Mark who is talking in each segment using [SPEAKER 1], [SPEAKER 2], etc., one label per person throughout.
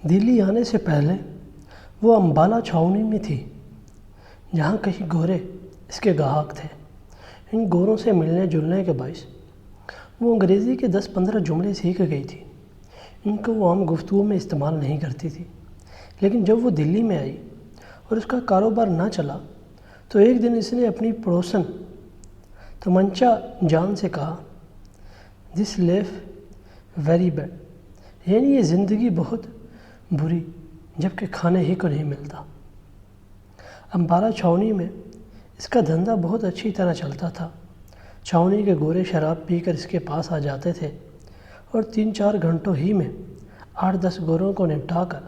[SPEAKER 1] دلی آنے سے پہلے وہ امبالہ چھاؤنی میں تھی، جہاں کئی گورے اس کے گاہک تھے۔ ان گوروں سے ملنے جلنے کے باعث وہ انگریزی کے 10-15 جملے سیکھ گئی تھی۔ ان کو وہ عام گفتگو میں استعمال نہیں کرتی تھی، لیکن جب وہ دلی میں آئی اور اس کا کاروبار نہ چلا تو ایک دن اس نے اپنی پڑوسن تمنچا جان سے کہا، "دس لائف ویری بیڈ"، یعنی یہ زندگی بہت بری، جبکہ کھانے ہی کو نہیں ملتا۔ امبالہ چھاؤنی میں اس کا دھندا بہت اچھی طرح چلتا تھا۔ چھاؤنی کے گورے شراب پی کر اس کے پاس آ جاتے تھے اور 3-4 گھنٹوں ہی میں 8-10 گوروں کو نپٹا کر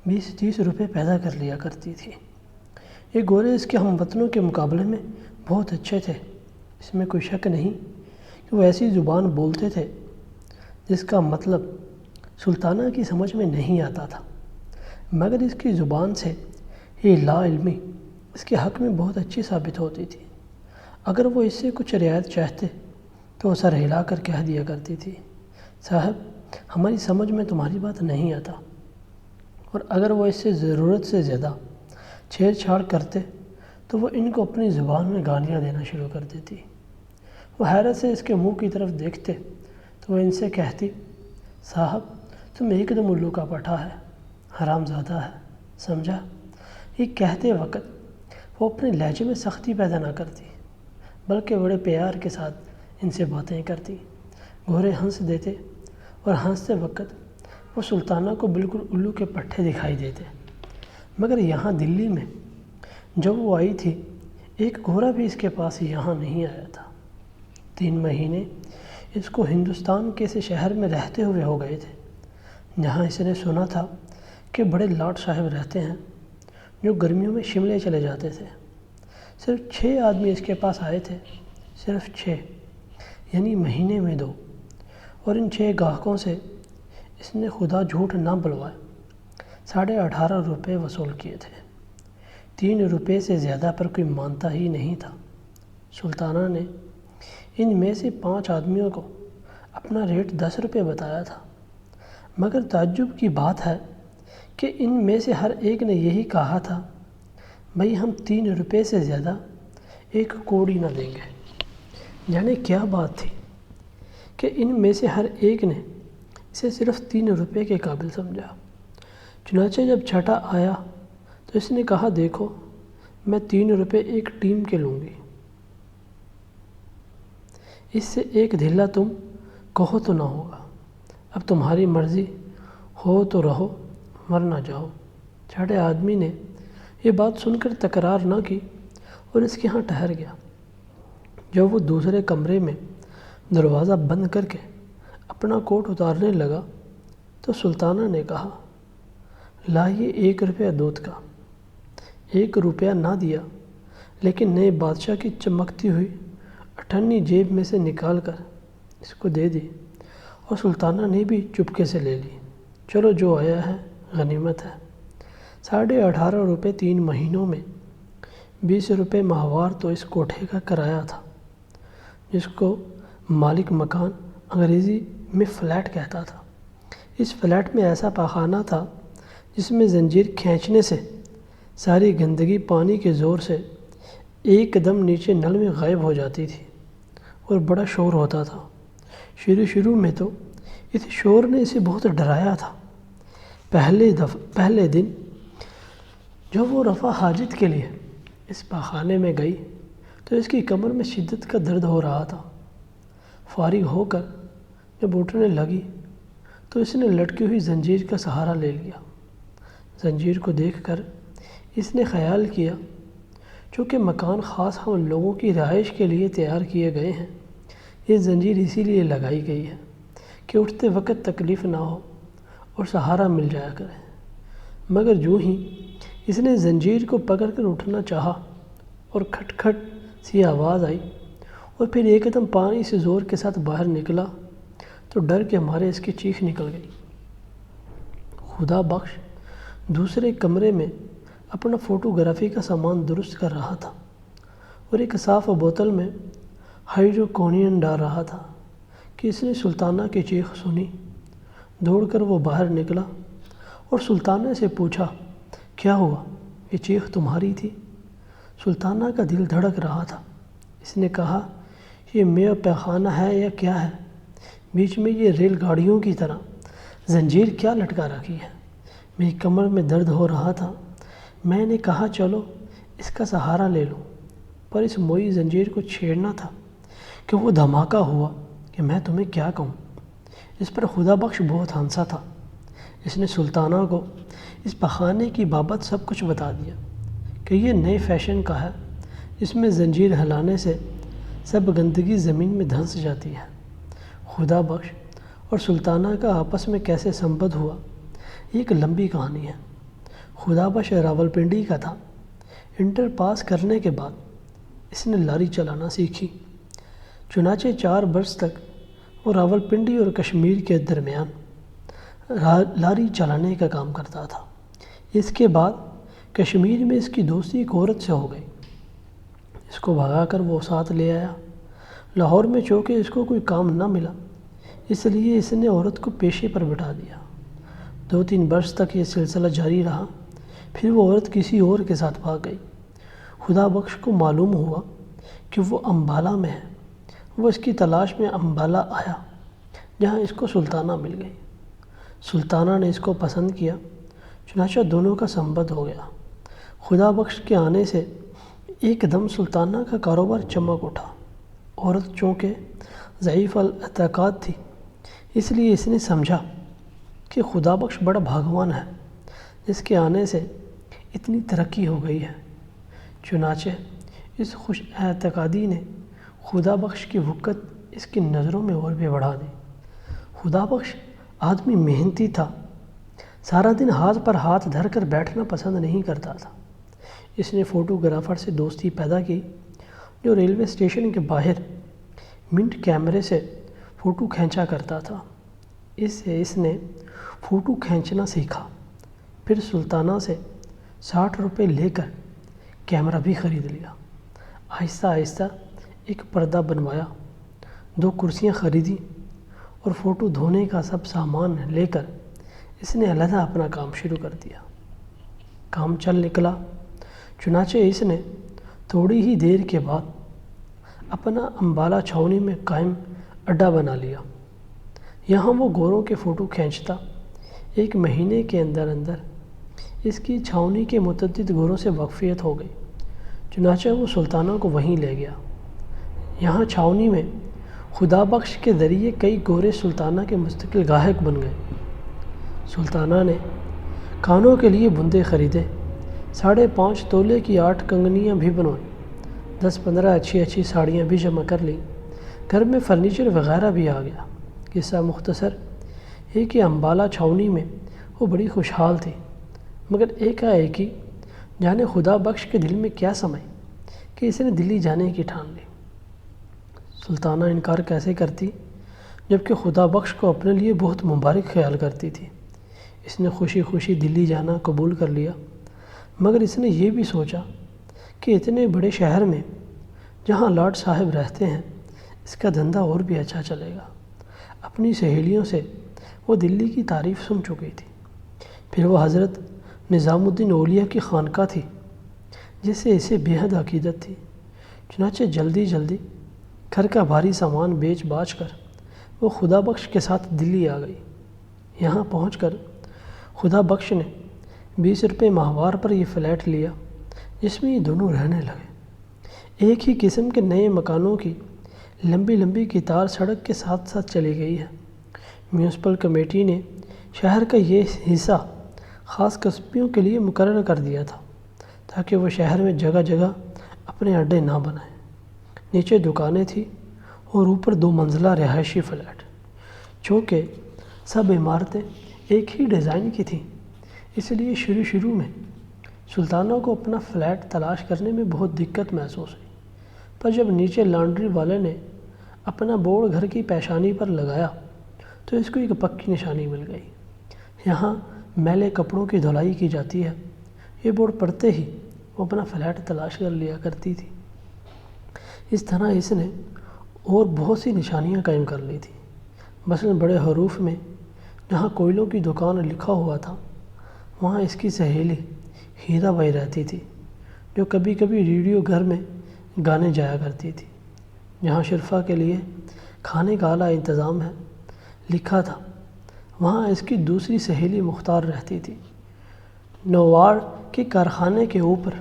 [SPEAKER 1] 20-30 روپے پیدا کر لیا کرتی تھی۔ یہ گورے اس کے ہم وطنوں کے مقابلے میں بہت اچھے تھے۔ اس میں کوئی شک نہیں کہ وہ ایسی زبان بولتے تھے جس کا مطلب سلطانہ کی سمجھ میں نہیں آتا تھا، مگر اس کی زبان سے یہ لا علمی اس کے حق میں بہت اچھی ثابت ہوتی تھی۔ اگر وہ اس سے کچھ رعایت چاہتے تو وہ سر ہلا کر کہہ دیا کرتی تھی، "صاحب، ہماری سمجھ میں تمہاری بات نہیں آتا"۔ اور اگر وہ اس سے ضرورت سے زیادہ چھیڑ چھاڑ کرتے تو وہ ان کو اپنی زبان میں گالیاں دینا شروع کر دیتی۔ وہ حیرت سے اس کے منہ کی طرف دیکھتے تو وہ ان سے کہتی، "صاحب، تم ایک دم الو کا پٹھا ہے، حرام زادہ ہے، سمجھا"۔ یہ کہتے وقت وہ اپنے لہجے میں سختی پیدا نہ کرتی، بلکہ بڑے پیار کے ساتھ ان سے باتیں کرتی۔ گورے ہنس دیتے اور ہنستے وقت وہ سلطانہ کو بالکل الو کے پٹھے دکھائی دیتے۔ مگر یہاں دلی میں جب وہ آئی تھی، ایک گورا بھی اس کے پاس یہاں نہیں آیا تھا۔ 3 مہینے اس کو ہندوستان کے سے شہر میں رہتے ہوئے ہو گئے تھے، جہاں اس نے سنا تھا کہ بڑے لاٹ صاحب رہتے ہیں جو گرمیوں میں شملے چلے جاتے تھے۔ صرف 6 آدمی اس کے پاس آئے تھے، صرف 6، یعنی مہینے میں 2، اور ان 6 گاہکوں سے اس نے خدا جھوٹ نہ بلوائے 18.5 روپے وصول کیے تھے۔ 3 روپے سے زیادہ پر کوئی مانتا ہی نہیں تھا۔ سلطانہ نے ان میں سے 5 آدمیوں کو اپنا ریٹ 10 روپے بتایا تھا، مگر تعجب کی بات ہے کہ ان میں سے ہر ایک نے یہی کہا تھا، "بھئی، ہم 3 روپے سے زیادہ 1 کوڑی نہ دیں گے"۔ جانے کیا بات تھی کہ ان میں سے ہر ایک نے اسے صرف 3 روپے کے قابل سمجھا۔ چنانچہ جب چھٹا آیا تو اس نے کہا، "دیکھو، میں 3 روپے ایک ٹیم کے لوں گی۔ اس سے ایک دھلا تم کہو تو نہ ہوگا۔ اب تمہاری مرضی ہو تو رہو ورنہ جاؤ"۔ چھٹے آدمی نے یہ بات سن کر تکرار نہ کی اور اس کے ہاں ٹھہر گیا۔ جب وہ دوسرے کمرے میں دروازہ بند کر کے اپنا کوٹ اتارنے لگا تو سلطانہ نے کہا، "لائیے 1 روپیہ دودھ کا"۔ 1 روپیہ نہ دیا، لیکن نئے بادشاہ کی چمکتی ہوئی اٹھنی جیب میں سے نکال کر اس کو دے دی، اور سلطانہ نے بھی چپکے سے لے لی۔ "چلو، جو آیا ہے غنیمت ہے"۔ 18.5 روپے 3 مہینوں میں 20 روپے ماہوار تو اس کوٹھے کا کرایہ تھا، جس کو مالک مکان انگریزی میں فلیٹ کہتا تھا۔ اس فلیٹ میں ایسا پاخانہ تھا جس میں زنجیر کھینچنے سے ساری گندگی پانی کے زور سے ایک دم نیچے نل میں غائب ہو جاتی تھی، اور بڑا شور ہوتا تھا۔ شروع میں تو اس شور نے اسے بہت ڈرایا تھا۔ پہلے دن جب وہ رفع حاجت کے لیے اس پاخانے میں گئی تو اس کی کمر میں شدت کا درد ہو رہا تھا۔ فارغ ہو کر جب اٹھنے لگی تو اس نے لٹکی ہوئی زنجیر کا سہارا لے لیا۔ زنجیر کو دیکھ کر اس نے خیال کیا، چونکہ مکان خاص ہم لوگوں کی رہائش کے لیے تیار کیے گئے ہیں، یہ زنجیر اسی لیے لگائی گئی ہے کہ اٹھتے وقت تکلیف نہ ہو اور سہارا مل جایا کرے۔ مگر جو ہی اس نے زنجیر کو پکڑ کر اٹھنا چاہا اور کھٹ کھٹ سی آواز آئی اور پھر ایک دم پانی سے زور کے ساتھ باہر نکلا تو ڈر کے مارے اس کی چیخ نکل گئی۔ خدا بخش دوسرے کمرے میں اپنا فوٹوگرافی کا سامان درست کر رہا تھا اور ایک صاف بوتل میں ہائیڈروکونین ڈال رہا تھا کہ اس نے سلطانہ کی چیخ سنی۔ دوڑ کر وہ باہر نکلا اور سلطانہ سے پوچھا، کیا ہوا؟ یہ چیخ تمہاری تھی؟ سلطانہ کا دل دھڑک رہا تھا۔ اس نے کہا، یہ میرا پیخانہ ہے یا کیا ہے؟ بیچ میں یہ ریل گاڑیوں کی طرح زنجیر کیا لٹکا رکھی ہے؟ میری کمر میں درد ہو رہا تھا۔ میں نے کہا چلو اس کا سہارا لے لوں، پر اس موئی زنجیر کو چھیڑنا تھا کہ وہ دھماکہ ہوا کہ میں تمہیں کیا کہوں۔ اس پر خدا بخش بہت ہنسا تھا۔ اس نے سلطانہ کو اس پخانے کی بابت سب کچھ بتا دیا کہ یہ نئے فیشن کا ہے، اس میں زنجیر ہلانے سے سب گندگی زمین میں دھنس جاتی ہے۔ خدا بخش اور سلطانہ کا آپس میں کیسے سمبندھ ہوا، یہ ایک لمبی کہانی ہے۔ خدا بخش راولپنڈی کا تھا۔ انٹر پاس کرنے کے بعد اس نے لاری چلانا سیکھی۔ چنانچہ 4 برس تک وہ راولپنڈی اور کشمیر کے درمیان لاری چلانے کا کام کرتا تھا۔ اس کے بعد کشمیر میں اس کی دوستی ایک عورت سے ہو گئی۔ اس کو بھگا کر وہ ساتھ لے آیا۔ لاہور میں چونکہ اس کو کوئی کام نہ ملا، اس لیے اس نے عورت کو پیشے پر بٹھا دیا۔ 2-3 برس تک یہ سلسلہ جاری رہا، پھر وہ عورت کسی اور کے ساتھ بھاگ گئی۔ خدا بخش کو معلوم ہوا کہ وہ امبالہ میں ہے۔ وہ اس کی تلاش میں امبالہ آیا، جہاں اس کو سلطانہ مل گئی۔ سلطانہ نے اس کو پسند کیا، چنانچہ دونوں کا سمبندھ ہو گیا۔ خدا بخش کے آنے سے ایک دم سلطانہ کا کاروبار چمک اٹھا۔ عورت چونکہ ضعیف الاعتقاد تھی، اس لیے اس نے سمجھا کہ خدا بخش بڑا بھاگوان ہے، جس کے آنے سے اتنی ترقی ہو گئی ہے۔ چنانچہ اس خوش اعتقادی نے خدا بخش کی وقت اس کی نظروں میں اور بھی بڑھا دی۔ خدا بخش آدمی محنتی تھا، سارا دن ہاتھ پر ہاتھ دھر کر بیٹھنا پسند نہیں کرتا تھا۔ اس نے فوٹوگرافر سے دوستی پیدا کی، جو ریلوے اسٹیشن کے باہر منٹ کیمرے سے فوٹو کھینچا کرتا تھا۔ اس سے اس نے فوٹو کھینچنا سیکھا۔ پھر سلطانہ سے 60 روپے لے کر کیمرہ بھی خرید لیا۔ آہستہ آہستہ ایک پردہ بنوایا، 2 کرسیاں خریدی اور فوٹو دھونے کا سب سامان لے کر اس نے علیحدہ اپنا کام شروع کر دیا۔ کام چل نکلا، چنانچہ اس نے تھوڑی ہی دیر کے بعد اپنا امبالہ چھاؤنی میں قائم اڈا بنا لیا۔ یہاں وہ گوروں کے فوٹو کھینچتا۔ 1 مہینے کے اندر اس کی چھاؤنی کے متعدد گوروں سے واقفیت ہو گئی، چنانچہ وہ سلطانہ کو وہیں لے گیا۔ یہاں چھاؤنی میں خدا بخش کے ذریعے کئی گورے سلطانہ کے مستقل گاہک بن گئے۔ سلطانہ نے کانوں کے لیے بندے خریدے، 5.5 تولے کی 8 کنگنیاں بھی بنوائیں، 10-15 اچھی ساڑیاں بھی جمع کر لیں۔ گھر میں فرنیچر وغیرہ بھی آ گیا۔ قصہ مختصر ہے کہ امبالہ چھاؤنی میں وہ بڑی خوشحال تھی، مگر ایک ہی جانے خدا بخش کے دل میں کیا سمائی کہ اس نے دلی جانے کی ٹھان لی۔ سلطانہ انکار کیسے کرتی، جبکہ خدا بخش کو اپنے لیے بہت مبارک خیال کرتی تھی۔ اس نے خوشی خوشی دلی جانا قبول کر لیا، مگر اس نے یہ بھی سوچا کہ اتنے بڑے شہر میں جہاں لاٹ صاحب رہتے ہیں، اس کا دھندا اور بھی اچھا چلے گا۔ اپنی سہیلیوں سے وہ دلی کی تعریف سن چکی تھی۔ پھر وہ حضرت نظام الدین اولیاء کی خانقاہ تھی، جس سے اسے بے حد عقیدت تھی۔ چنانچہ جلدی گھر کا بھاری سامان بیچ باچ کر وہ خدا بخش کے ساتھ دلی آ گئی۔ یہاں پہنچ کر خدا بخش نے 20 روپے ماہوار پر یہ فلیٹ لیا، جس میں یہ دونوں رہنے لگے۔ ایک ہی قسم کے نئے مکانوں کی لمبی قطار سڑک کے ساتھ چلی گئی ہے۔ میونسپل کمیٹی نے شہر کا یہ حصہ خاص قصبیوں کے لیے مقرر کر دیا تھا، تاکہ وہ شہر میں جگہ اپنے اڈے نہ بنائیں۔ نیچے دکانیں تھیں اور اوپر 2 منزلہ رہائشی فلیٹ۔ چونکہ سب عمارتیں ایک ہی ڈیزائن کی تھیں، اس لیے شروع میں سلطانہ کو اپنا فلیٹ تلاش کرنے میں بہت دقت محسوس ہوئی، پر جب نیچے لانڈری والے نے اپنا بورڈ گھر کی پیشانی پر لگایا تو اس کو ایک پکی نشانی مل گئی۔ یہاں میلے کپڑوں کی دھلائی کی جاتی ہے۔ یہ بورڈ پڑھتے ہی وہ اپنا فلیٹ تلاش کر لیا کرتی تھی۔ اس طرح اس نے اور بہت سی نشانیاں قائم کر لی تھیں۔ مثلاً بڑے حروف میں جہاں کوئلوں کی دکان لکھا ہوا تھا، وہاں اس کی سہیلی ہیرا بائی رہتی تھی، جو کبھی کبھی ریڈیو گھر میں گانے جایا کرتی تھی۔ جہاں شرفا کے لیے کھانے کا اعلیٰ انتظام ہے لکھا تھا، وہاں اس کی دوسری سہیلی مختار رہتی تھی۔ نوار کے کارخانے کے اوپر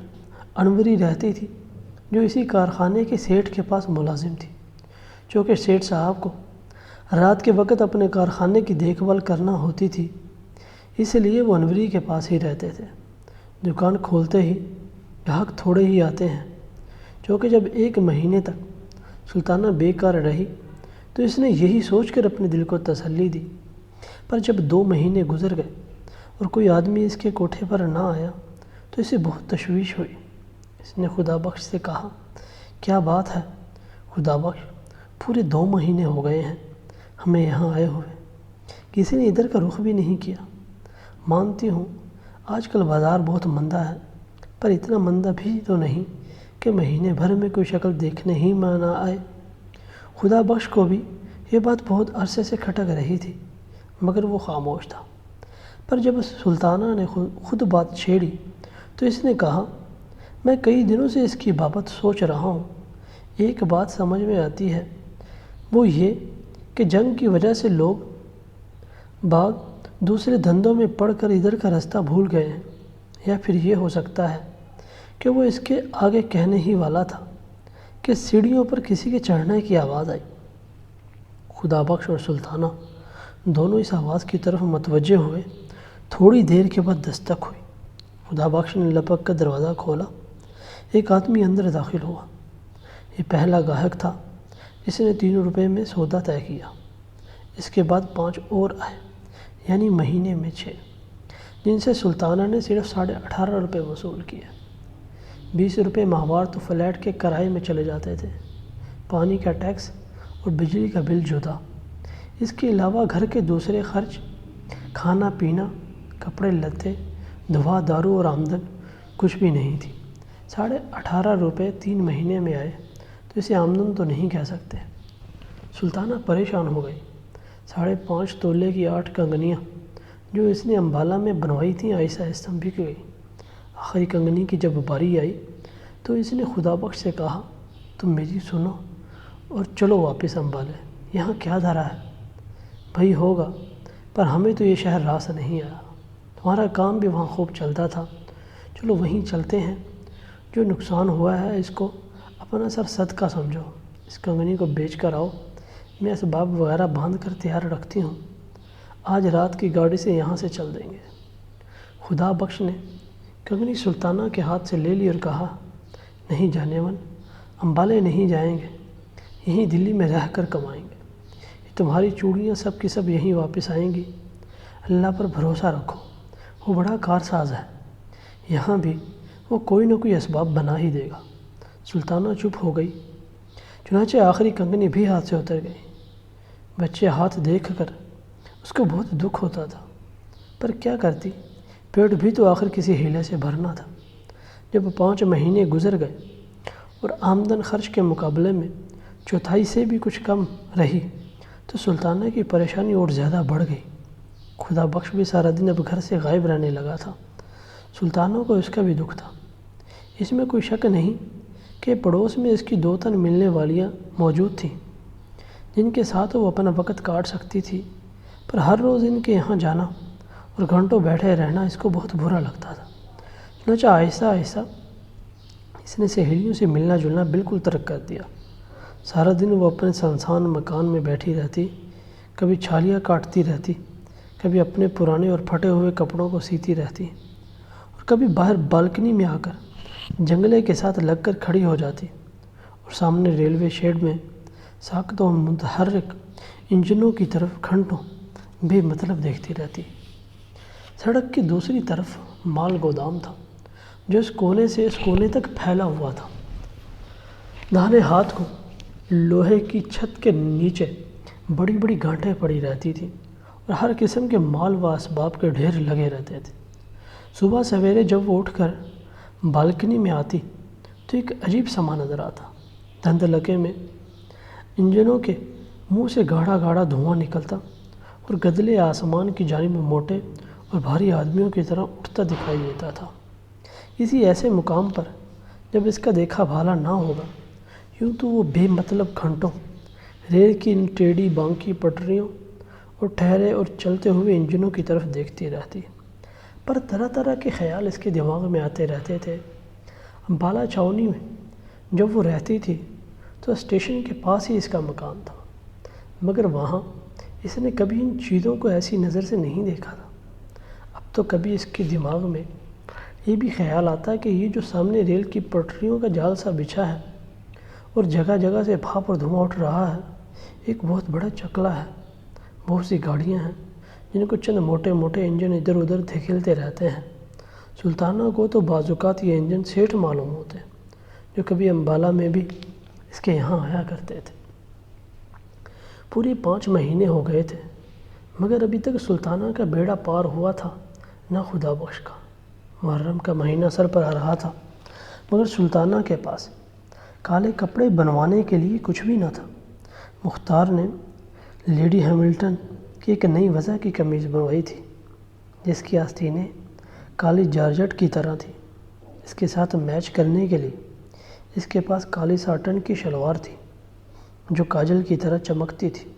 [SPEAKER 1] انوری رہتی تھی، جو اسی کارخانے کے سیٹھ کے پاس ملازم تھی۔ چونکہ سیٹھ صاحب کو رات کے وقت اپنے کارخانے کی دیکھ بھال کرنا ہوتی تھی، اس لیے وہ انوری کے پاس ہی رہتے تھے۔ دکان کھولتے ہی گاہک تھوڑے ہی آتے ہیں۔ چونکہ جب 1 مہینے تک سلطانہ بیکار رہی تو اس نے یہی سوچ کر اپنے دل کو تسلی دی، پر جب 2 مہینے گزر گئے اور کوئی آدمی اس کے کوٹھے پر نہ آیا تو اسے بہت تشویش ہوئی۔ اس نے خدا بخش سے کہا، کیا بات ہے خدا بخش، پورے 2 مہینے ہو گئے ہیں ہمیں یہاں آئے ہوئے، کسی نے ادھر کا رخ بھی نہیں کیا۔ مانتی ہوں آج کل بازار بہت مندہ ہے، پر اتنا مندہ بھی تو نہیں کہ مہینے بھر میں کوئی شکل دیکھنے ہی میں نہ آئے۔ خدا بخش کو بھی یہ بات بہت عرصے سے کھٹک رہی تھی، مگر وہ خاموش تھا۔ پر جب سلطانہ نے خود بات چھیڑی تو اس نے کہا، میں کئی دنوں سے اس کی بابت سوچ رہا ہوں۔ ایک بات سمجھ میں آتی ہے، وہ یہ کہ جنگ کی وجہ سے لوگ باغ دوسرے دھندوں میں پڑ کر ادھر کا رستہ بھول گئے ہیں، یا پھر یہ ہو سکتا ہے کہ وہ اس کے آگے کہنے ہی والا تھا کہ سیڑھیوں پر کسی کے چڑھنے کی آواز آئی۔ خدا بخش اور سلطانہ دونوں اس آواز کی طرف متوجہ ہوئے۔ تھوڑی دیر کے بعد دستک ہوئی۔ خدا بخش نے لپک کر دروازہ کھولا۔ ایک آدمی اندر داخل ہوا۔ یہ پہلا گاہک تھا جس نے 3 روپے میں سودا طے کیا۔ اس کے بعد 5 اور آئے، یعنی مہینے میں 6، جن سے سلطانہ نے صرف 18.5 روپے وصول کیے۔ 20 روپے ماہوار تو فلیٹ کے کرائے میں چلے جاتے تھے، پانی کا ٹیکس اور بجلی کا بل جدا۔ اس کے علاوہ گھر کے دوسرے خرچ، کھانا پینا، کپڑے لتے، دوا دارو اور آمدن کچھ بھی نہیں تھی۔ 18.5 روپے 3 مہینے میں آئے تو اسے آمدن تو نہیں کہہ سکتے۔ سلطانہ پریشان ہو گئی۔ 5.5 تولے کی 8 کنگنیاں جو اس نے امبالہ میں بنوائی تھیں آہستہ آہستہ بک گئی۔ آخری کنگنی کی جب باری آئی تو اس نے خدا بخش سے کہا، تم میری سنو اور چلو واپس امبالے، یہاں کیا دھرا ہے؟ بھائی ہوگا، پر ہمیں تو یہ شہر راس نہیں آیا، تمہارا کام بھی وہاں خوب چلتا تھا، چلو وہیں چلتے ہیں۔ جو نقصان ہوا ہے اس کو اپنا سر صدقہ سمجھو، اس کنگنی کو بیچ کر آؤ، میں اسباب وغیرہ باندھ کر تیار رکھتی ہوں، آج رات کی گاڑی سے یہاں سے چل دیں گے۔ خدا بخش نے کنگنی سلطانہ کے ہاتھ سے لے لی اور کہا، نہیں جانے من، امبالے نہیں جائیں گے، یہیں دلی میں رہ کر کمائیں گے۔ یہ تمہاری چوڑیاں سب کی سب یہیں واپس آئیں گی، اللہ پر بھروسہ رکھو، وہ بڑا کارساز ہے، یہاں بھی وہ کوئی نہ کوئی اسباب بنا ہی دے گا۔ سلطانہ چپ ہو گئی۔ چنانچہ آخری کنگنی بھی ہاتھ سے اتر گئی۔ بچے ہاتھ دیکھ کر اس کو بہت دکھ ہوتا تھا، پر کیا کرتی، پیٹ بھی تو آخر کسی ہیلے سے بھرنا تھا۔ جب 5 مہینے گزر گئے اور آمدن خرچ کے مقابلے میں 1/4 سے بھی کچھ کم رہی تو سلطانہ کی پریشانی اور زیادہ بڑھ گئی۔ خدا بخش بھی سارا دن اب گھر سے غائب رہنے لگا تھا۔ سلطانہ کو اس کا بھی دکھ تھا۔ اس میں کوئی شک نہیں کہ پڑوس میں اس کی 2 تن ملنے والیاں موجود تھیں، جن کے ساتھ وہ اپنا وقت کاٹ سکتی تھی، پر ہر روز ان کے یہاں جانا اور گھنٹوں بیٹھے رہنا اس کو بہت برا لگتا تھا۔ چنانچہ آہستہ آہستہ اس نے سہیلیوں سے ملنا جلنا بالکل ترک کر دیا۔ سارا دن وہ اپنے سنسان مکان میں بیٹھی رہتی، کبھی چھالیاں کاٹتی رہتی، کبھی اپنے پرانے اور پھٹے ہوئے کپڑوں کو سیتی رہتی، اور کبھی باہر بالکنی میں آ کر جنگلے کے ساتھ لگ کر کھڑی ہو جاتی اور سامنے ریلوے شیڈ میں ساکتوں متحرک انجنوں کی طرف گھنٹوں بے مطلب دیکھتی رہتی۔ سڑک کی دوسری طرف مال گودام تھا، جو اس کونے سے اس کونے تک پھیلا ہوا تھا۔ داہنے ہاتھ کو لوہے کی چھت کے نیچے بڑی بڑی گانٹھیں پڑی رہتی تھیں اور ہر قسم کے مال و اسباب کے ڈھیر لگے رہتے تھے۔ صبح سویرے جب وہ اٹھ کر بالکنی میں آتی تو ایک عجیب سما نظر آتا۔ دھند لکے میں انجنوں کے منہ سے گاڑھا گاڑھا دھواں نکلتا اور گدلے آسمان کی جانب موٹے اور بھاری آدمیوں کی طرح اٹھتا دکھائی دیتا تھا۔ کسی ایسے مقام پر جب اس کا دیکھا بھالا نہ ہوگا، یوں تو وہ بے مطلب گھنٹوں ریل کی ان ٹیڑھی بانکی پٹریوں اور ٹھہرے اور چلتے ہوئے انجنوں کی طرف دیکھتی رہتی، پر طرح طرح کے خیال اس کے دماغ میں آتے رہتے تھے۔ امبالہ چھاؤنی میں جب وہ رہتی تھی تو اسٹیشن کے پاس ہی اس کا مکان تھا، مگر وہاں اس نے کبھی ان چیزوں کو ایسی نظر سے نہیں دیکھا تھا۔ اب تو کبھی اس کے دماغ میں یہ بھی خیال آتا کہ یہ جو سامنے ریل کی پٹریوں کا جال سا بچھا ہے اور جگہ جگہ سے بھاپ اور دھواں اٹھ رہا ہے، ایک بہت بڑا چکلا ہے۔ بہت سی گاڑیاں ہیں جن کو چند موٹے موٹے انجن ادھر ادھر دھکیلتے رہتے ہیں۔ سلطانہ کو تو بعض اوقات یہ انجن سیٹھ معلوم ہوتے، جو کبھی امبالہ میں بھی اس کے یہاں آیا کرتے تھے۔ پوری 5 مہینے ہو گئے تھے، مگر ابھی تک سلطانہ کا بیڑا پار ہوا تھا نہ خدا بخش کا۔ محرم کا مہینہ سر پر آ رہا تھا، مگر سلطانہ کے پاس کالے کپڑے بنوانے کے لیے کچھ بھی نہ تھا۔ مختار نے لیڈی ہیملٹن کی ایک نئی وضع کی قمیض بنوائی تھی، جس کی آستینیں کالی جارجٹ کی طرح تھی۔ اس کے ساتھ میچ کرنے کے لیے اس کے پاس کالی ساٹن کی شلوار تھی، جو کاجل کی طرح چمکتی تھی۔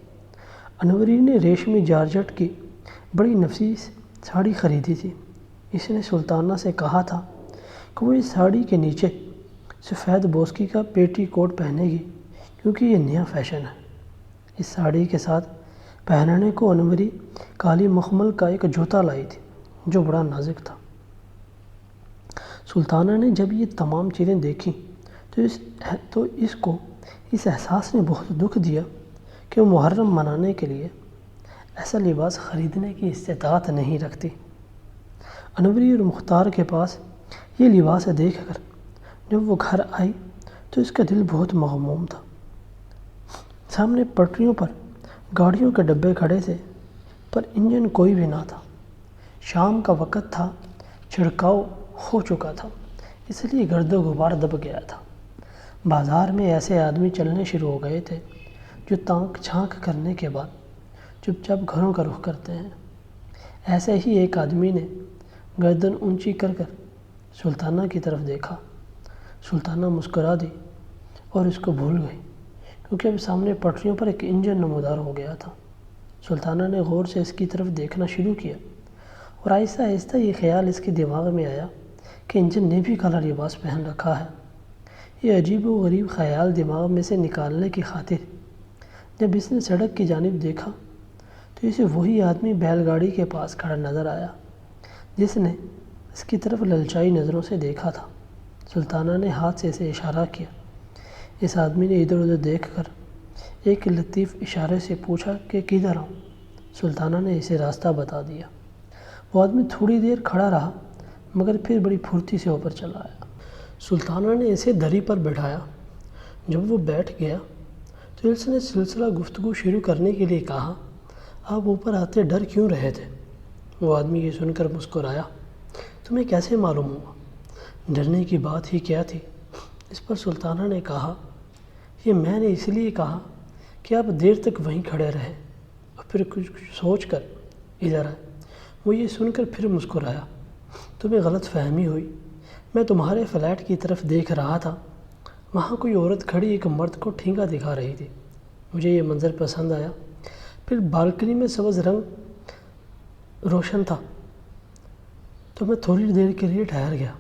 [SPEAKER 1] انوری نے ریشمی جارجٹ کی بڑی نفیس ساڑی خریدی تھی۔ اس نے سلطانہ سے کہا تھا کہ وہ اس ساڑی کے نیچے سفید بوسکی کا پیٹی کوٹ پہنے گی، کیونکہ یہ نیا فیشن ہے۔ اس ساڑی کے ساتھ پہننے کو انوری کالی مخمل کا ایک جوتا لائی تھی، جو بڑا نازک تھا۔ سلطانہ نے جب یہ تمام چیزیں دیکھیں تو اس کو اس احساس نے بہت دکھ دیا کہ وہ محرم منانے کے لیے ایسا لباس خریدنے کی استطاعت نہیں رکھتی۔ انوری اور مختار کے پاس یہ لباس دیکھ کر جب وہ گھر آئی تو اس کا دل بہت مغموم تھا۔ سامنے پٹریوں پر گاڑیوں کے ڈبے کھڑے تھے، پر انجن کوئی بھی نہ تھا۔ شام کا وقت تھا، چھڑکاؤ ہو چکا تھا، اس لیے گرد و غبار دب گیا تھا۔ بازار میں ایسے آدمی چلنے شروع ہو گئے تھے جو تانک چھانک کرنے کے بعد چپ چاپ گھروں کا رخ کرتے ہیں۔ ایسے ہی ایک آدمی نے گردن اونچی کر کر سلطانہ کی طرف دیکھا۔ سلطانہ مسکرا دی اور اس کو بھول گئی، کیونکہ اب سامنے پٹریوں پر ایک انجن نمودار ہو گیا تھا۔ سلطانہ نے غور سے اس کی طرف دیکھنا شروع کیا، اور آہستہ آہستہ یہ خیال اس کے دماغ میں آیا کہ انجن نے بھی کالا لباس پہن رکھا ہے۔ یہ عجیب و غریب خیال دماغ میں سے نکالنے کی خاطر جب اس نے سڑک کی جانب دیکھا تو اسے وہی آدمی بیل گاڑی کے پاس کھڑا نظر آیا جس نے اس کی طرف للچائی نظروں سے دیکھا تھا۔ سلطانہ نے ہاتھ سے اسے اشارہ کیا۔ اس آدمی نے ادھر ادھر دیکھ کر ایک لطیف اشارے سے پوچھا کہ کدھر آؤں؟ سلطانہ نے اسے راستہ بتا دیا۔ وہ آدمی تھوڑی دیر کھڑا رہا، مگر پھر بڑی پھرتی سے اوپر چلا آیا۔ سلطانہ نے اسے دری پر بٹھایا۔ جب وہ بیٹھ گیا تو اس نے سلسلہ گفتگو شروع کرنے کے لیے کہا، آپ اوپر آتے ڈر کیوں رہے تھے؟ وہ آدمی یہ سن کر مسکرایا۔ تمہیں کیسے معلوم ہوا؟ ڈرنے کی بات ہی کیا تھی؟ اس پر سلطانہ نے کہا، یہ میں نے اس لیے کہا کہ آپ دیر تک وہیں کھڑے رہے اور پھر کچھ سوچ کر ادھر آئے۔ وہ یہ سن کر پھر مسکرایا۔ تمہیں غلط فہمی ہوئی، میں تمہارے فلیٹ کی طرف دیکھ رہا تھا، وہاں کوئی عورت کھڑی ایک مرد کو ٹھینگا دکھا رہی تھی، مجھے یہ منظر پسند آیا۔ پھر بالکنی میں سبز رنگ روشن تھا تو میں تھوڑی دیر کے لیے ٹھہر گیا۔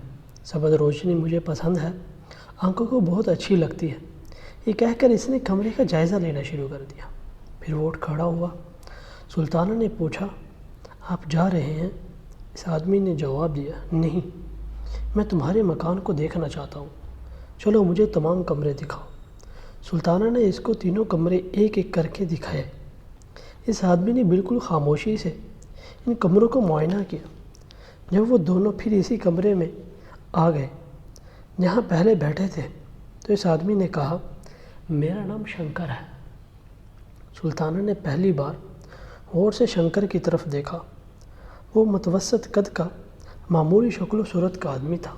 [SPEAKER 1] سبز روشنی مجھے پسند ہے، آنکھوں کو بہت اچھی لگتی ہے۔ یہ کہہ کر اس نے کمرے کا جائزہ لینا شروع کر دیا۔ پھر وہ اٹھ کھڑا ہوا۔ سلطانہ نے پوچھا، آپ جا رہے ہیں؟ اس آدمی نے جواب دیا، نہیں، میں تمہارے مکان کو دیکھنا چاہتا ہوں، چلو مجھے تمام کمرے دکھاؤ۔ سلطانہ نے اس کو تینوں کمرے ایک ایک کر کے دکھائے۔ اس آدمی نے بالکل خاموشی سے ان کمروں کو معائنہ کیا۔ جب وہ دونوں پھر اسی کمرے میں آ گئے جہاں پہلے بیٹھے تھے تو اس آدمی نے کہا، میرا نام شنکر ہے۔ سلطانہ نے پہلی بار غور سے شنکر کی طرف دیکھا۔ وہ متوسط قد کا معمولی شکل و صورت کا آدمی تھا،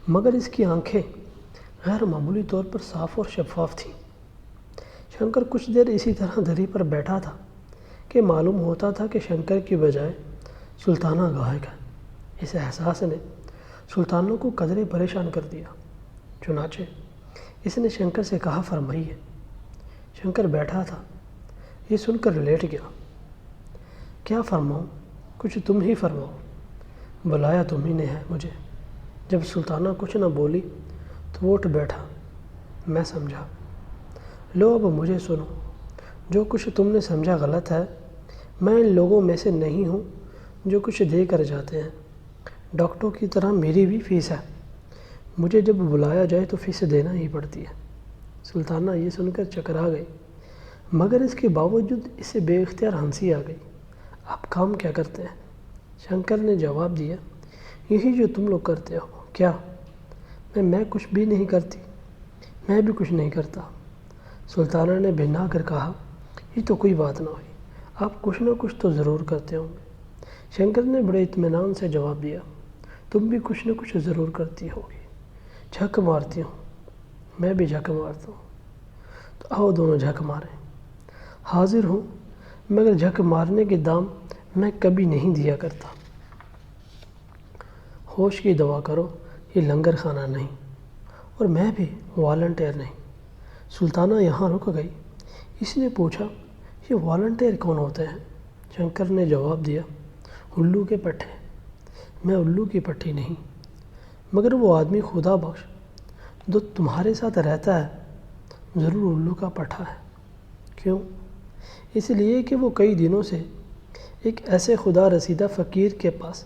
[SPEAKER 1] مگر اس کی آنکھیں غیر معمولی طور پر صاف اور شفاف تھیں۔ شنکر کچھ دیر اسی طرح دری پر بیٹھا تھا کہ معلوم ہوتا تھا کہ شنکر کی بجائے سلطانہ غائب ہے۔ اس احساس نے سلطانہ کو قدرے پریشان کر دیا۔ چنانچہ اس نے شنکر سے کہا، فرمائیے۔ شنکر بیٹھا تھا، یہ سن کر لیٹ گیا۔ کیا فرماؤں؟ کچھ تم ہی فرماؤ، بلایا تمہیں نے ہے مجھے۔ جب سلطانہ کچھ نہ بولی تو وہ اٹھ بیٹھا۔ میں سمجھا، لو اب مجھے سنو، جو کچھ تم نے سمجھا غلط ہے۔ میں ان لوگوں میں سے نہیں ہوں جو کچھ دے کر جاتے ہیں۔ ڈاکٹروں کی طرح میری بھی فیس ہے، مجھے جب بلایا جائے تو فیس دینا ہی پڑتی ہے۔ سلطانہ یہ سن کر چکرا گئی، مگر اس کے باوجود اسے بے اختیار ہنسی آ گئی۔ آپ کام کیا کرتے ہیں؟ شنکر نے جواب دیا، یہی جو تم لوگ کرتے ہو۔ کیا؟ میں کچھ بھی نہیں کرتی، میں بھی کچھ نہیں کرتا۔ سلطانہ نے بھنا کر کہا، یہ تو کوئی بات نہ ہوئی، آپ کچھ نہ کچھ تو ضرور کرتے ہوں گے۔ شنکر نے بڑے اطمینان سے جواب دیا، تم بھی کچھ نہ کچھ ضرور کرتی ہوگی۔ جھک مارتی ہوں، میں بھی جھک مارتا ہوں، تو آؤ دونوں جھک ماریں۔ حاضر ہوں، مگر جھک مارنے کے دام میں کبھی نہیں دیا کرتا۔ ہوش کی دعا کرو، یہ لنگر خانہ نہیں، اور میں بھی والنٹیئر نہیں۔ سلطانہ یہاں رک گئی۔ اس نے پوچھا، یہ والنٹیئر کون ہوتے ہیں؟ شنکر نے جواب دیا، الو کے پٹھے۔ میں الو کی پٹھی نہیں، مگر وہ آدمی خدا بخش جو تمہارے ساتھ رہتا ہے ضرور الو کا پٹھا ہے۔ کیوں؟ اس لیے کہ وہ کئی دنوں سے ایک ایسے خدا رسیدہ فقیر کے پاس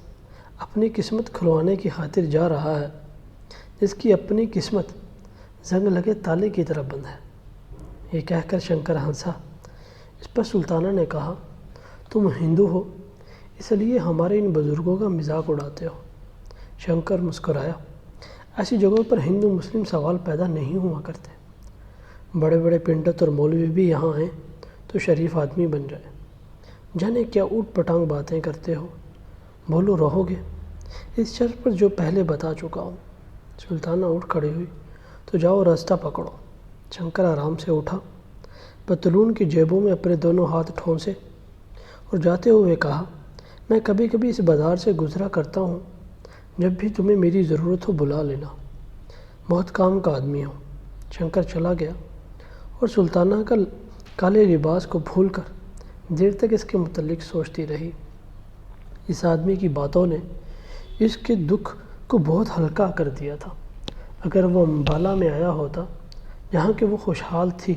[SPEAKER 1] اپنی قسمت کھلوانے کی خاطر جا رہا ہے جس کی اپنی قسمت زنگ لگے تالے کی طرح بند ہے۔ یہ کہہ کر شنکر ہنسا۔ اس پر سلطانہ نے کہا، تم ہندو ہو اس لیے ہمارے ان بزرگوں کا مذاق اڑاتے ہو۔ شنکر مسکرایا، ایسی جگہوں پر ہندو مسلم سوال پیدا نہیں ہوا کرتے۔ بڑے بڑے پنڈت اور مولوی بھی یہاں آئیں تو شریف آدمی بن جائے۔ جانے کیا اوٹ پٹانگ باتیں کرتے ہو، بولو رہو گے اس شرط پر جو پہلے بتا چکا ہوں۔ سلطانہ اٹھ کھڑی ہوئی، تو جاؤ راستہ پکڑو۔ شنکر آرام سے اٹھا، پتلون کی جیبوں میں اپنے دونوں ہاتھ ٹھونسے اور جاتے ہوئے کہا، میں کبھی کبھی اس بازار سے گزرا کرتا ہوں، جب بھی تمہیں میری ضرورت ہو بلا لینا، بہت کام کا آدمی ہوں۔ شنکر چلا گیا اور سلطانہ کا کالے لباس کو بھول کر دیر تک اس کے متعلق سوچتی رہی۔ اس آدمی کی باتوں نے اس کے دکھ کو بہت ہلکا کر دیا تھا۔ اگر وہ امبالہ میں آیا ہوتا جہاں کہ وہ خوشحال تھی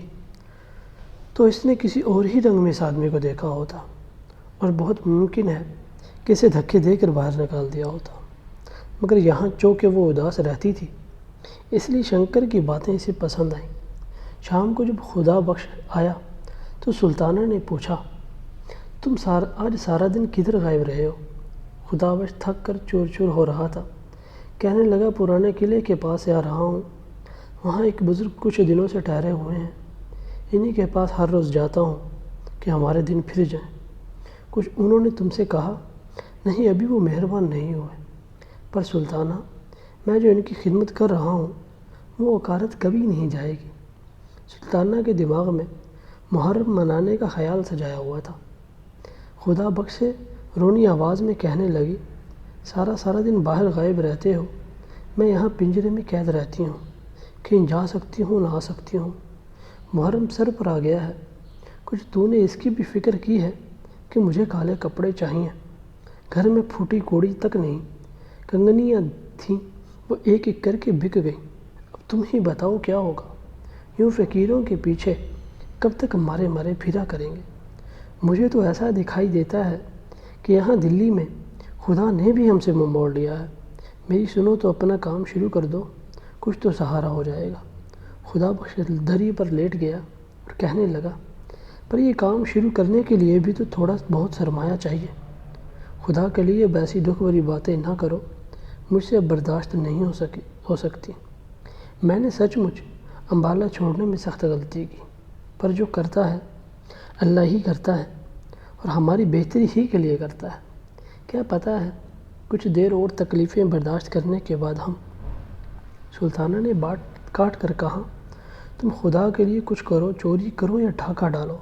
[SPEAKER 1] تو اس نے کسی اور ہی رنگ میں اس آدمی کو دیکھا ہوتا، اور بہت ممکن ہے کہ اسے دھکے دے کر باہر نکال دیا ہوتا، مگر یہاں چونکہ وہ اداس رہتی تھی اس لیے شنکر کی باتیں اسے پسند آئیں۔ شام کو جب خدا بخش آیا تو سلطانہ نے پوچھا، تم آج سارا دن کدھر غائب رہے ہو؟ خدا بخش تھک کر چور چور ہو رہا تھا، کہنے لگا، پرانے قلعے کے پاس آ رہا ہوں، وہاں ایک بزرگ کچھ دنوں سے ٹھہرے ہوئے ہیں، انہی کے پاس ہر روز جاتا ہوں کہ ہمارے دن پھر جائیں۔ کچھ انہوں نے تم سے کہا؟ نہیں، ابھی وہ مہربان نہیں ہوئے، پر سلطانہ میں جو ان کی خدمت کر رہا ہوں وہ وکالت کبھی نہیں جائے گی۔ سلطانہ کے دماغ میں محرم منانے کا خیال سجایا ہوا تھا۔ خدا بخش سے رونی آواز میں کہنے لگی، سارا دن باہر غائب رہتے ہو، میں یہاں پنجرے میں قید رہتی ہوں، کہیں جا سکتی ہوں نہ آ سکتی ہوں۔ محرم سر پر آ گیا ہے، کچھ تو نے اس کی بھی فکر کی ہے کہ مجھے کالے کپڑے چاہیے؟ گھر میں پھوٹی کوڑی تک نہیں، کنگنیاں تھیں وہ ایک ایک کر کے بک گئیں۔ اب تم ہی بتاؤ کیا ہوگا؟ یوں فقیروں کے پیچھے کب تک مارے پھرا کریں گے؟ مجھے تو ایسا دکھائی دیتا ہے کہ یہاں دلی میں خدا نے بھی ہم سے منہ موڑ لیا ہے۔ میری سنو تو اپنا کام شروع کر دو، کچھ تو سہارا ہو جائے گا۔ خدا بخش دری پر لیٹ گیا اور کہنے لگا، پر یہ کام شروع کرنے کے لیے بھی تو تھوڑا بہت سرمایہ چاہیے۔ خدا کے لیے ایسی دکھ بھری باتیں نہ کرو، مجھ سے اب برداشت نہیں ہو سکتی۔ میں نے سچ مچ امبالہ چھوڑنے میں سخت غلطی کی، پر جو کرتا ہے اللہ ہی کرتا ہے اور ہماری بہتری ہی کے لیے کرتا ہے۔ کیا پتہ ہے کچھ دیر اور تکلیفیں برداشت کرنے کے بعد ہم۔ سلطانہ نے بات کاٹ کر کہا، تم خدا کے لیے کچھ کرو، چوری کرو یا ڈھاکہ ڈالو،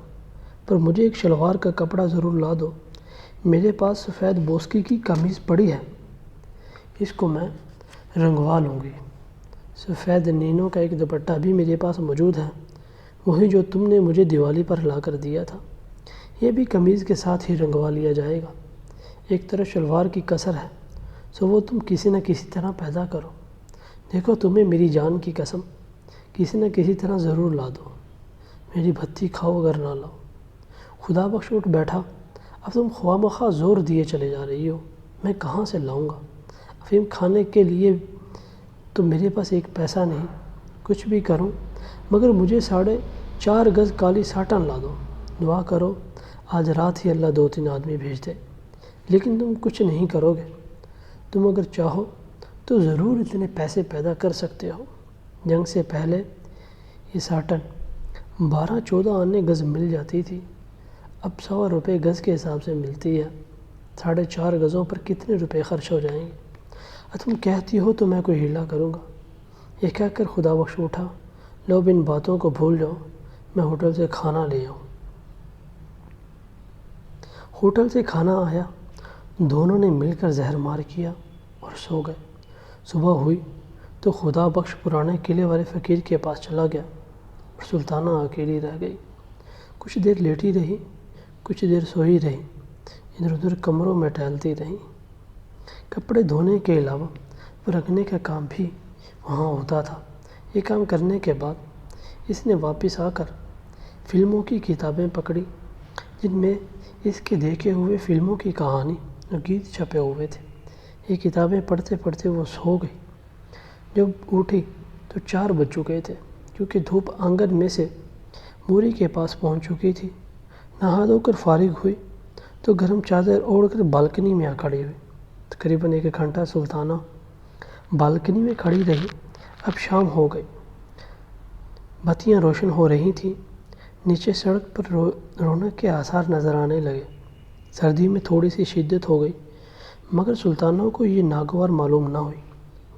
[SPEAKER 1] پر مجھے ایک شلوار کا کپڑا ضرور لا دو، میرے پاس سفید بوسکی کی قمیض پڑی ہے، اس کو میں رنگوا لوں گی۔ سفید نینوں کا ایک دوپٹہ بھی میرے پاس موجود ہے، وہی جو تم نے مجھے دیوالی پر لا کر دیا تھا، یہ بھی قمیض کے ساتھ ہی رنگوا لیا جائے گا۔ ایک طرف شلوار کی کسر ہے، سو وہ تم کسی نہ کسی طرح پیدا کرو۔ دیکھو تمہیں میری جان کی قسم کسی نہ کسی طرح ضرور لا دو، میری بھتی کھاؤ اگر نہ لاؤ۔ خدا بخش اٹھ بیٹھا، اب تم خواہ مخواہ زور دیے چلے جا رہی ہو، میں کہاں سے لاؤں گا؟ افیم کھانے کے لیے تو میرے پاس ایک پیسہ نہیں، کچھ بھی کروں مگر مجھے 4.5 گز کالی ساٹن لا دو۔ دعا کرو آج رات ہی اللہ 2-3 آدمی بھیج دے، لیکن تم کچھ نہیں کرو گے۔ تم اگر چاہو تو ضرور اتنے پیسے پیدا کر سکتے ہو۔ جنگ سے پہلے یہ ساٹن 12-14 آنے گز مل جاتی تھی، اب 100 روپے گز کے حساب سے ملتی ہے۔ 4.5 گزوں پر کتنے روپے خرچ ہو جائیں گے؟ اب تم کہتی ہو تو میں کوئی ہیلا کروں گا۔ یہ کہہ کر خدا بخش اٹھا، لو اب ان باتوں کو بھول جاؤ، میں ہوٹل سے کھانا لے آؤں۔ ہوٹل سے کھانا آیا، دونوں نے مل کر زہر مار کیا اور سو گئے۔ صبح ہوئی تو خدا بخش پرانے قلعے والے فقیر کے پاس چلا گیا اور سلطانہ اکیلی رہ گئی۔ کچھ دیر لیٹی رہی، کچھ دیر سوئی رہی، ادھر ادھر کمروں میں ٹہلتی رہی۔ کپڑے دھونے کے علاوہ وہ رکھنے کا کام بھی وہاں ہوتا تھا۔ یہ کام کرنے کے بعد اس نے واپس آ کر فلموں کی کتابیں پکڑی، جن میں اس کے دیکھے ہوئے فلموں کی کہانی اور گیت چھپے ہوئے تھے۔ یہ کتابیں پڑھتے پڑھتے وہ سو گئی۔ جب اٹھی تو 4 بج چکے تھے، کیونکہ دھوپ آنگن میں سے موری کے پاس پہنچ چکی تھی۔ نہا دھو کر فارغ ہوئی تو گرم چادر اوڑھ کر بالکنی میں آ کھڑی ہوئی۔ تقریباً 1 گھنٹہ سلطانہ بالکنی میں کھڑی رہی۔ اب شام ہو گئی، بتیاں روشن ہو رہی تھیں، نیچے سڑک پر رونق کے آثار نظر آنے لگے۔ سردی میں تھوڑی سی شدت ہو گئی، مگر سلطانہ کو یہ ناگوار معلوم نہ ہوئی۔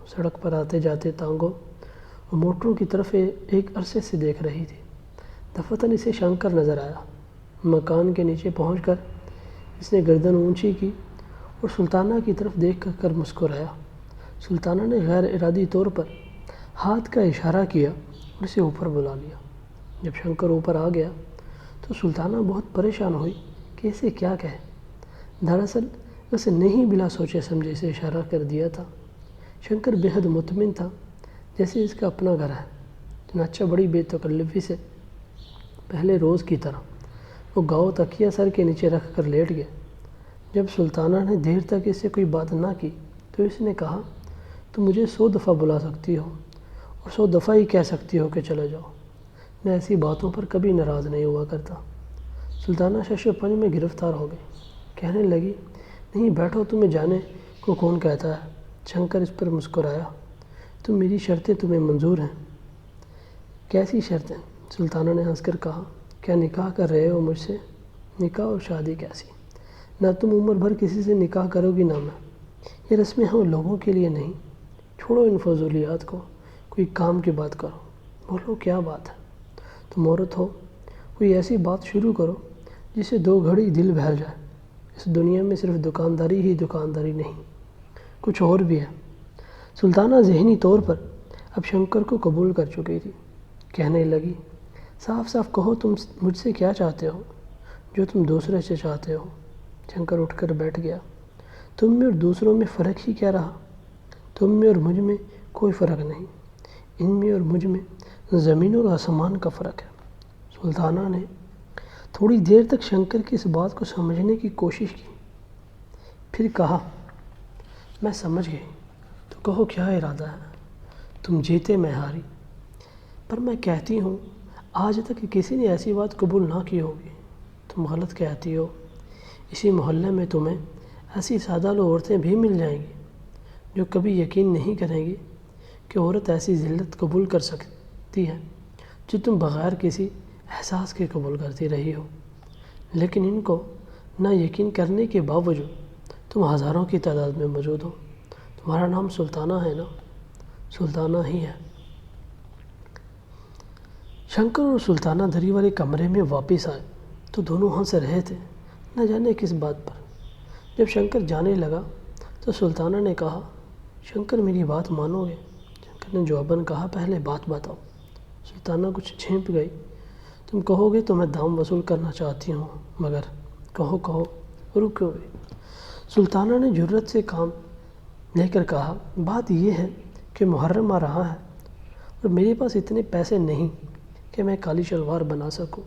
[SPEAKER 1] سڑک پر آتے جاتے تانگوں اور موٹروں کی طرف ایک عرصے سے دیکھ رہی تھی۔ دفعتاً اسے شنکر نظر آیا۔ مکان کے نیچے پہنچ کر اس نے گردن اونچی کی اور سلطانہ کی طرف دیکھ کر مسکرایا۔ سلطانہ نے غیر ارادی طور پر ہاتھ کا اشارہ کیا اور اسے اوپر بلا لیا۔ جب شنکر اوپر آ گیا تو سلطانہ بہت پریشان ہوئی کہ اسے کیا کہے۔ دراصل اسے نہیں بلا سوچے سمجھے اسے اشارہ کر دیا تھا۔ شنکر بے حد مطمئن تھا، جیسے اس کا اپنا گھر ہے۔ چنانچہ بڑی بے تکلفی سے پہلے روز کی طرح وہ گاؤ تکیہ سر کے نیچے رکھ کر لیٹ گیا۔ جب سلطانہ نے دیر تک اس سے کوئی بات نہ کی تو اس نے کہا، تم مجھے 100 دفعہ بلا سکتی ہو اور 100 دفعہ ہی کہہ سکتی ہو کہ چلے جاؤ، میں ایسی باتوں پر کبھی ناراض نہیں ہوا کرتا۔ سلطانہ شش و پنج میں گرفتار ہو گئی، کہنے لگی، نہیں بیٹھو، تمہیں جانے کو کون کہتا ہے؟ شنکر اس پر مسکرایا، تو میری شرطیں تمہیں منظور ہیں؟ کیسی شرطیں؟ سلطانہ نے ہنس کر کہا، کیا نکاح کر رہے ہو مجھ سے؟ نکاح اور شادی کیسی؟ نہ تم عمر بھر کسی سے نکاح کرو گی نہ میں۔ یہ رسمیں ہم لوگوں کے لیے نہیں۔ چھوڑو ان فضولیات کو، کوئی کام کی بات کرو، بولو کیا بات ہے؟ تم عورت ہو، کوئی ایسی بات شروع کرو جس سے 2 گھڑی دل بہل جائے۔ اس دنیا میں صرف دکانداری ہی دکانداری نہیں، کچھ اور بھی ہے۔ سلطانہ ذہنی طور پر اب شنکر کو قبول کر چکی تھی۔ کہنے لگی، صاف صاف کہو تم مجھ سے کیا چاہتے ہو جو تم دوسرے سے چاہتے ہو؟ شنکر اٹھ کر بیٹھ گیا۔ تم میں اور دوسروں میں فرق ہی کیا رہا؟ تم میں اور مجھ میں کوئی فرق نہیں، ان میں اور مجھ میں زمین اور آسمان کا فرق ہے۔ سلطانہ نے تھوڑی دیر تک شنکر کی اس بات کو سمجھنے کی کوشش کی، پھر کہا، میں سمجھ گئی، تو کہو کیا ارادہ ہے؟ تم جیتے میں ہاری، پر میں کہتی ہوں آج تک کسی نے ایسی بات قبول نہ کی ہوگی۔ تم غلط کہتی ہو، اسی محلے میں تمہیں ایسی سادہ لو عورتیں بھی مل جائیں گی جو کبھی یقین نہیں کریں گی کہ عورت ایسی ذلت قبول کر سکتی ہے جو تم بغیر کسی احساس کے قبول کرتی رہی ہو۔ لیکن ان کو نہ یقین کرنے کے باوجود تم ہزاروں کی تعداد میں موجود ہو۔ تمہارا نام سلطانہ ہے نا؟ سلطانہ ہی ہے۔ شنکر اور سلطانہ دری والے کمرے میں واپس آئے تو دونوں ہنس رہے تھے، نہ جانے کس بات پر۔ جب شنکر جانے لگا تو سلطانہ نے کہا، شنکر میری بات مانو گے؟ شنکر نے جواباً کہا، پہلے بات بتاؤ۔ سلطانہ کچھ جھنپ گئی، تم کہو گے تو میں دام وصول کرنا چاہتی ہوں، مگر کہو رک کیوں گئی؟ سلطانہ نے جرأت سے کام لے کر کہا، بات یہ ہے کہ محرم آ رہا ہے اور میرے پاس اتنے پیسے نہیں کہ میں کالی شلوار بنا سکوں۔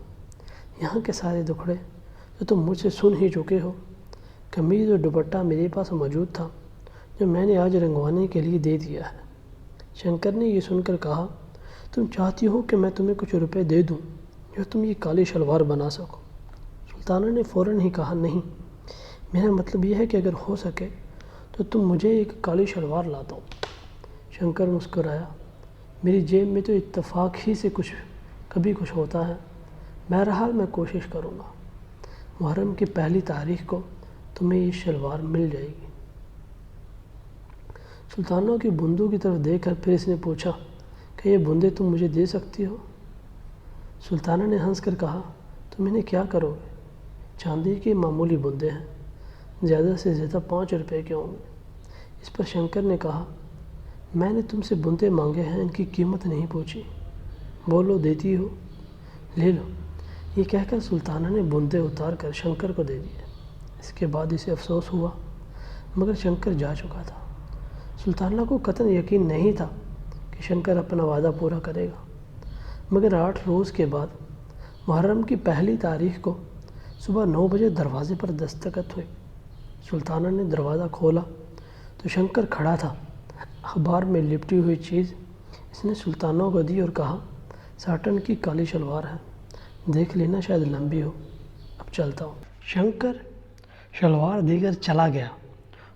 [SPEAKER 1] یہاں کے سارے دکھڑے جو تم مجھ سے سن ہی چکے ہو، قمیض اور دوپٹہ میرے پاس موجود تھا جو میں نے آج رنگوانے کے لیے دے دیا ہے۔ شنکر نے یہ سن کر کہا، تم چاہتی ہو کہ میں تمہیں کچھ روپے دے دوں جو تم یہ کالی شلوار بنا سکو؟ سلطانہ نے فوراً ہی کہا، نہیں، میرا مطلب یہ ہے کہ اگر ہو سکے تو تم مجھے ایک کالی شلوار لا دو۔ شنکر مسکرایا، میری جیب میں تو اتفاق ہی سے کبھی کچھ ہوتا ہے، بہرحال میں کوشش کروں گا۔ محرم کی پہلی تاریخ کو تمہیں یہ شلوار مل جائے گی۔ سلطانہ کی بندوں کی طرف دیکھ کر پھر اس نے پوچھا کہ یہ بندے تم مجھے دے سکتی ہو؟ سلطانہ نے ہنس کر کہا، تم انہیں کیا کرو گے؟ چاندی کے معمولی بندے ہیں، زیادہ سے زیادہ 5 روپے کے ہوں گے۔ اس پر شنکر نے کہا، میں نے تم سے بندے مانگے ہیں، ان کی قیمت نہیں پوچھی، بولو دیتی ہو؟ لے لو۔ یہ کہہ کر سلطانہ نے بندے اتار کر شنکر کو دے دیے۔ اس کے بعد اسے افسوس ہوا، مگر شنکر جا چکا تھا۔ سلطانہ کو قطعاً یقین نہیں تھا کہ شنکر اپنا وعدہ پورا کرے گا، مگر 8 روز کے بعد محرم کی پہلی تاریخ کو صبح 9 بجے دروازے پر دستخط ہوئی۔ سلطانہ نے دروازہ کھولا تو شنکر کھڑا تھا، اخبار میں لپٹی ہوئی چیز اس نے سلطانہ کو دی اور کہا، ساٹن کی کالی شلوار ہے، دیکھ لینا، شاید لمبی ہو، اب چلتا ہوں۔ شنکر شلوار دے کر چلا گیا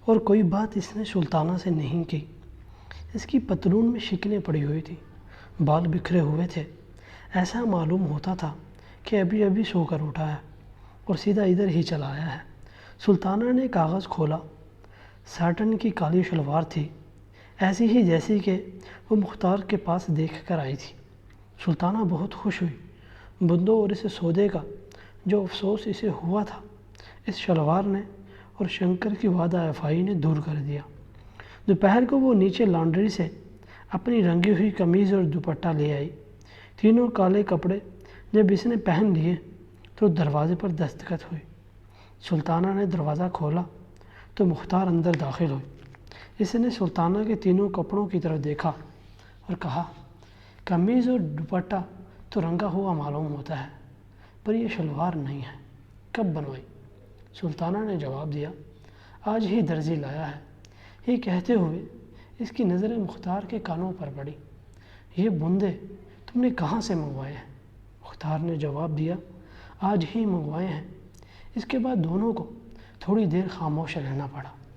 [SPEAKER 1] اور کوئی بات اس نے سلطانہ سے نہیں کی۔ اس کی پتلون میں شکنیں پڑی ہوئی تھی، بال بکھرے ہوئے تھے، ایسا معلوم ہوتا تھا کہ ابھی ابھی سو کر اٹھا ہے اور سیدھا ادھر ہی چلا آیا ہے۔ سلطانہ نے کاغذ کھولا، ساٹن کی کالی شلوار تھی، ایسی ہی جیسی کہ وہ مختار کے پاس دیکھ کر آئی تھی۔ سلطانہ بہت خوش ہوئی۔ بندوں اور اسے سودے کا جو افسوس اسے ہوا تھا، اس شلوار نے اور شنکر کی وعدہ افائی نے دور کر دیا۔ دوپہر کو وہ نیچے لانڈری سے اپنی رنگی ہوئی قمیض اور دوپٹہ لے آئی۔ تینوں کالے کپڑے جب اس نے پہن لیے تو دروازے پر دستخط ہوئی۔ سلطانہ نے دروازہ کھولا تو مختار اندر داخل ہوئی۔ اس نے سلطانہ کے تینوں کپڑوں کی طرف دیکھا اور کہا، قمیض اور دوپٹہ تو رنگا ہوا معلوم ہوتا ہے، پر یہ شلوار نہیں ہے، کب بنوائی؟ سلطانہ نے جواب دیا، آج ہی درزی لایا ہے۔ یہ کہتے ہوئے اس کی نظریں مختار کے کانوں پر پڑی، یہ بندے تم نے کہاں سے منگوائے ہیں؟ مختار نے جواب دیا، آج ہی منگوائے ہیں۔ اس کے بعد دونوں کو تھوڑی دیر خاموش رہنا پڑا۔